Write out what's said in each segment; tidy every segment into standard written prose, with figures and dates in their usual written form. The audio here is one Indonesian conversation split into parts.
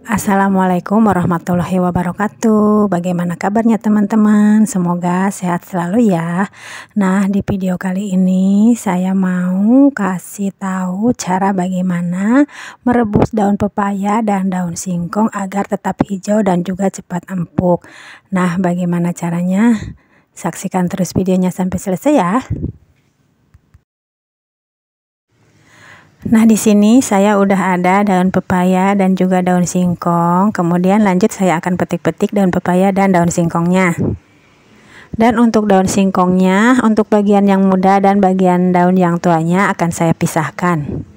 Assalamualaikum warahmatullahi wabarakatuh. Bagaimana kabarnya teman-teman? Semoga sehat selalu ya. Nah, di video kali ini saya mau kasih tahu cara bagaimana merebus daun pepaya dan daun singkong agar tetap hijau dan juga cepat empuk. Nah, bagaimana caranya? Saksikan terus videonya sampai selesai ya. Nah, di sini saya udah ada daun pepaya dan juga daun singkong. Kemudian lanjut saya akan petik-petik daun pepaya dan daun singkongnya. Dan untuk daun singkongnya, untuk bagian yang muda dan bagian daun yang tuanya akan saya pisahkan.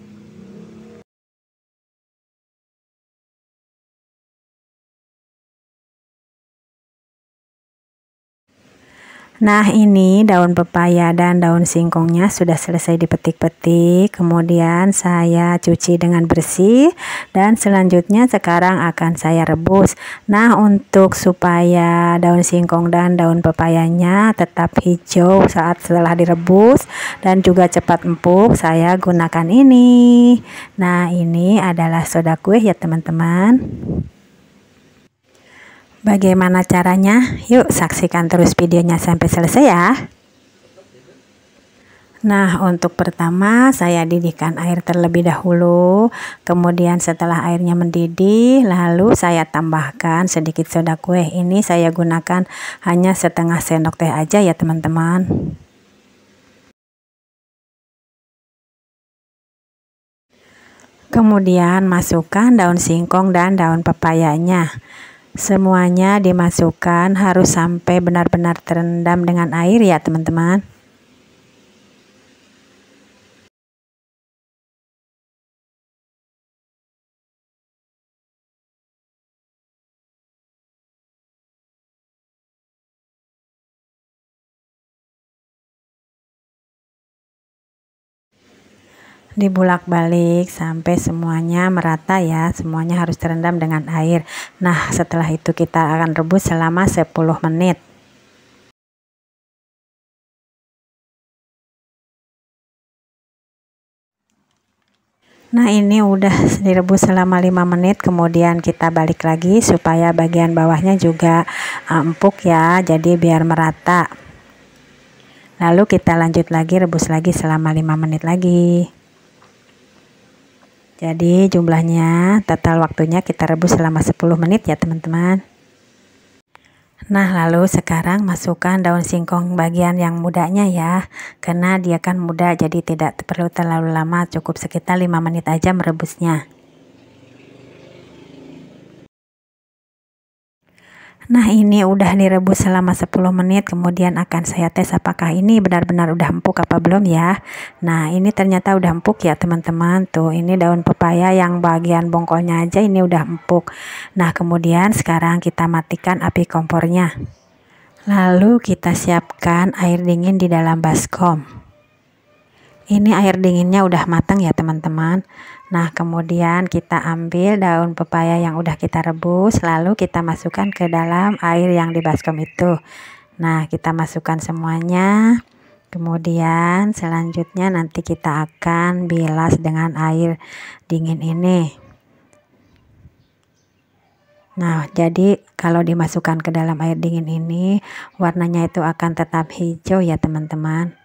Nah, ini daun pepaya dan daun singkongnya sudah selesai dipetik-petik. Kemudian saya cuci dengan bersih dan selanjutnya sekarang akan saya rebus. Nah, untuk supaya daun singkong dan daun pepayanya tetap hijau saat setelah direbus dan juga cepat empuk, saya gunakan ini. Nah, ini adalah soda kue ya teman-teman. Bagaimana caranya? Yuk saksikan terus videonya sampai selesai ya. Nah, untuk pertama saya didihkan air terlebih dahulu. Kemudian setelah airnya mendidih, lalu saya tambahkan sedikit soda kue. Ini saya gunakan hanya setengah sendok teh aja ya teman-teman. Kemudian masukkan daun singkong dan daun pepayanya. Semuanya dimasukkan harus sampai benar-benar terendam dengan air ya teman-teman. Dibulak-balik sampai semuanya merata ya, semuanya harus terendam dengan air. Nah, setelah itu kita akan rebus selama 10 menit. Nah, ini udah direbus selama 5 menit, kemudian kita balik lagi supaya bagian bawahnya juga empuk ya, jadi biar merata. Lalu kita lanjut lagi rebus lagi selama 5 menit lagi. Jadi jumlahnya total waktunya kita rebus selama 10 menit ya teman-teman. Nah, lalu sekarang masukkan daun singkong bagian yang mudanya ya. Karena dia kan muda jadi tidak perlu terlalu lama, cukup sekitar 5 menit aja merebusnya. Nah, ini udah direbus selama 10 menit, kemudian akan saya tes apakah ini benar-benar udah empuk apa belum ya. Nah, ini ternyata udah empuk ya teman-teman. Tuh, ini daun pepaya yang bagian bongkolnya aja ini udah empuk. Nah, kemudian sekarang kita matikan api kompornya. Lalu kita siapkan air dingin di dalam baskom. Ini air dinginnya udah matang ya teman-teman. Nah, kemudian kita ambil daun pepaya yang udah kita rebus, lalu kita masukkan ke dalam air yang di baskom itu. Nah, kita masukkan semuanya. Kemudian selanjutnya nanti kita akan bilas dengan air dingin ini. Nah, jadi kalau dimasukkan ke dalam air dingin ini, warnanya itu akan tetap hijau ya teman-teman.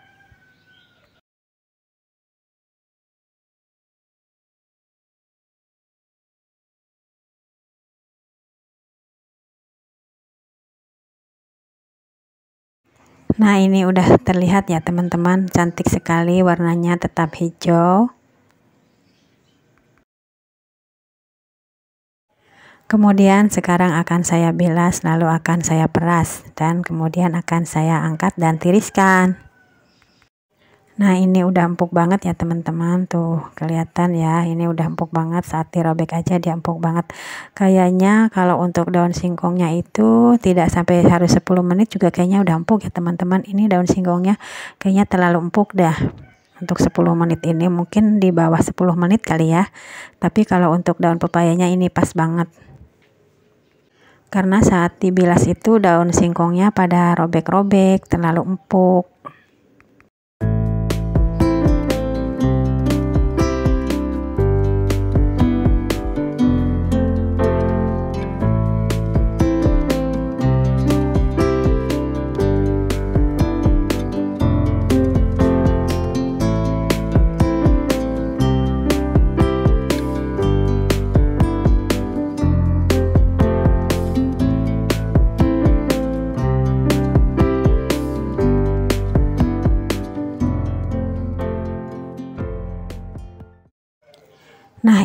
Nah, ini udah terlihat ya teman-teman, cantik sekali warnanya tetap hijau. Kemudian sekarang akan saya bilas, lalu akan saya peras dan kemudian akan saya angkat dan tiriskan. Nah, ini udah empuk banget ya teman-teman, tuh kelihatan ya, ini udah empuk banget, saat dirobek aja dia empuk banget. Kayaknya kalau untuk daun singkongnya itu tidak sampai harus 10 menit juga kayaknya udah empuk ya teman-teman. Ini daun singkongnya kayaknya terlalu empuk dah. Untuk 10 menit ini mungkin di bawah 10 menit kali ya. Tapi kalau untuk daun pepayanya ini pas banget. Karena saat dibilas itu daun singkongnya pada robek-robek, terlalu empuk.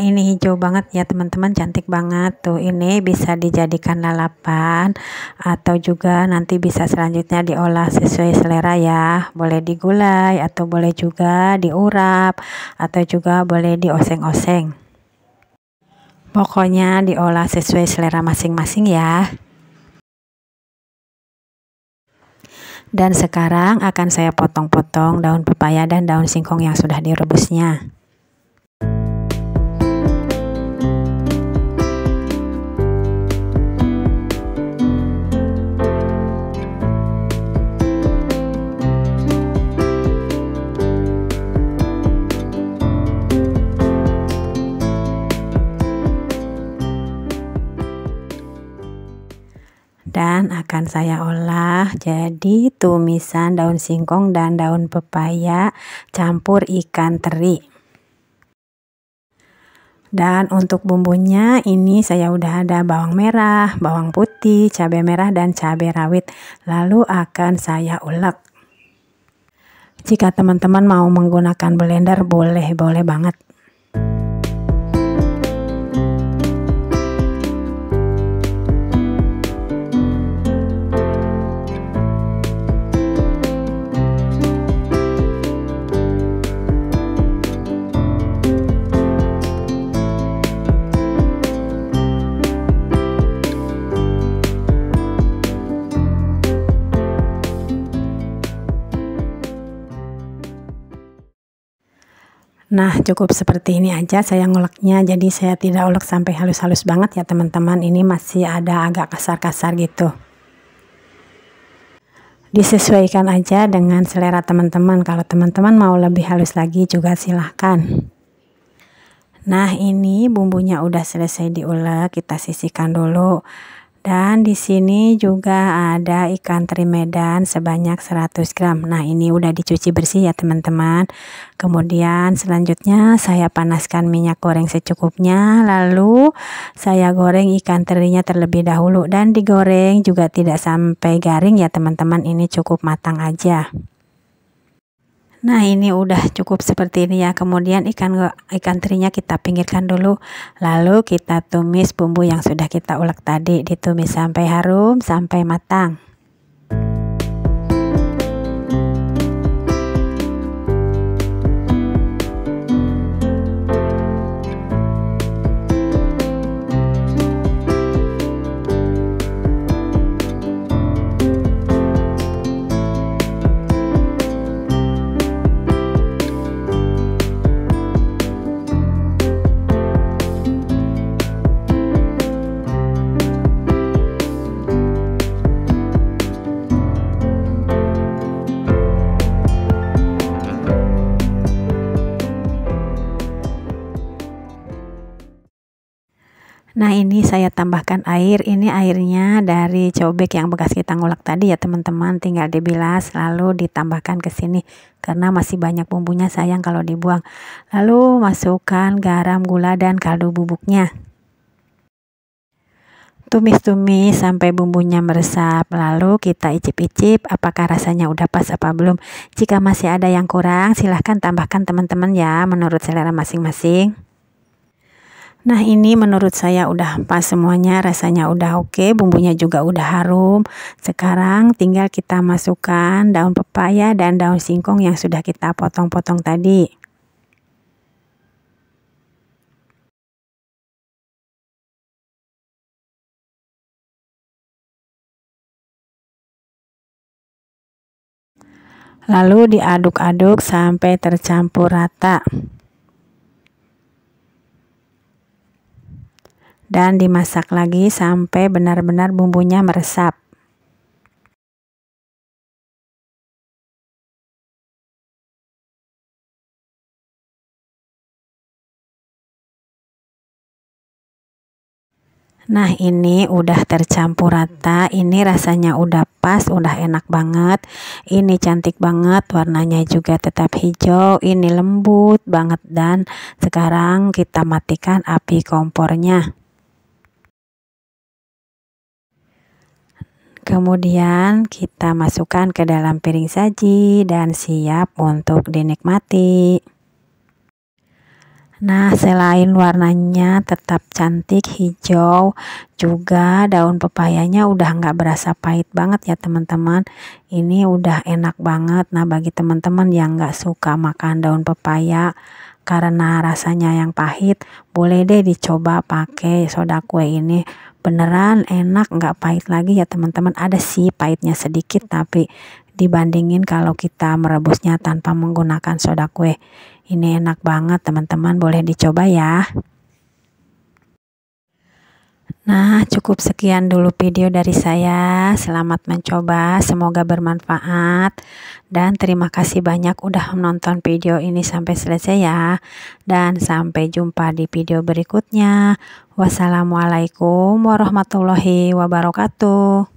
ini hijau banget ya teman-teman, cantik banget tuh. Ini bisa dijadikan lalapan atau juga nanti bisa selanjutnya diolah sesuai selera ya. Boleh digulai atau boleh juga diurap atau juga boleh dioseng-oseng. Pokoknya diolah sesuai selera masing-masing ya. Dan sekarang akan saya potong-potong daun pepaya dan daun singkong yang sudah direbusnya. Dan akan saya olah jadi tumisan daun singkong dan daun pepaya campur ikan teri. Dan untuk bumbunya ini saya udah ada bawang merah, bawang putih, cabai merah dan cabai rawit. Lalu akan saya ulek. Jika teman-teman mau menggunakan blender boleh banget. Nah, cukup seperti ini aja saya nguleknya, jadi saya tidak ulek sampai halus-halus banget ya teman-teman. Ini masih ada agak kasar-kasar gitu. Disesuaikan aja dengan selera teman-teman. Kalau teman-teman mau lebih halus lagi juga silahkan. Nah, ini bumbunya udah selesai diulek, kita sisihkan dulu. Dan di sini juga ada ikan teri Medan sebanyak 100 gram. Nah, ini udah dicuci bersih ya teman-teman. Kemudian selanjutnya saya panaskan minyak goreng secukupnya. Lalu saya goreng ikan terinya terlebih dahulu. Dan digoreng juga tidak sampai garing ya teman-teman. Ini cukup matang aja. Nah, ini udah cukup seperti ini ya. Kemudian ikan terinya kita pinggirkan dulu. Lalu kita tumis bumbu yang sudah kita ulek tadi. Ditumis sampai harum, sampai matang. Nah, ini saya tambahkan air. Ini airnya dari cobek yang bekas kita ngulek tadi ya teman-teman. Tinggal dibilas lalu ditambahkan ke sini karena masih banyak bumbunya, sayang kalau dibuang. Lalu masukkan garam, gula dan kaldu bubuknya. Tumis-tumis sampai bumbunya meresap. Lalu kita icip-icip apakah rasanya udah pas apa belum. Jika masih ada yang kurang silahkan tambahkan teman-teman ya, menurut selera masing-masing. Nah, ini menurut saya udah pas semuanya, rasanya udah oke, bumbunya juga udah harum. Sekarang tinggal kita masukkan daun pepaya dan daun singkong yang sudah kita potong-potong tadi. Lalu diaduk-aduk sampai tercampur rata. Dan dimasak lagi sampai benar-benar bumbunya meresap. Nah, ini udah tercampur rata. Ini rasanya udah pas, udah enak banget. Ini cantik banget, warnanya juga tetap hijau. Ini lembut banget dan sekarang kita matikan api kompornya. Kemudian kita masukkan ke dalam piring saji dan siap untuk dinikmati. Nah, selain warnanya tetap cantik hijau, juga daun pepayanya udah nggak berasa pahit banget ya teman-teman. Ini udah enak banget. Nah, bagi teman-teman yang nggak suka makan daun pepaya karena rasanya yang pahit, boleh deh dicoba pakai soda kue ini. Beneran enak, nggak pahit lagi ya teman-teman. Ada sih pahitnya sedikit, tapi dibandingin kalau kita merebusnya tanpa menggunakan soda kue, ini enak banget teman-teman, boleh dicoba ya. Nah, cukup sekian dulu video dari saya. Selamat mencoba, semoga bermanfaat. Dan terima kasih banyak udah menonton video ini sampai selesai ya. Dan sampai jumpa di video berikutnya. Wassalamualaikum warahmatullahi wabarakatuh.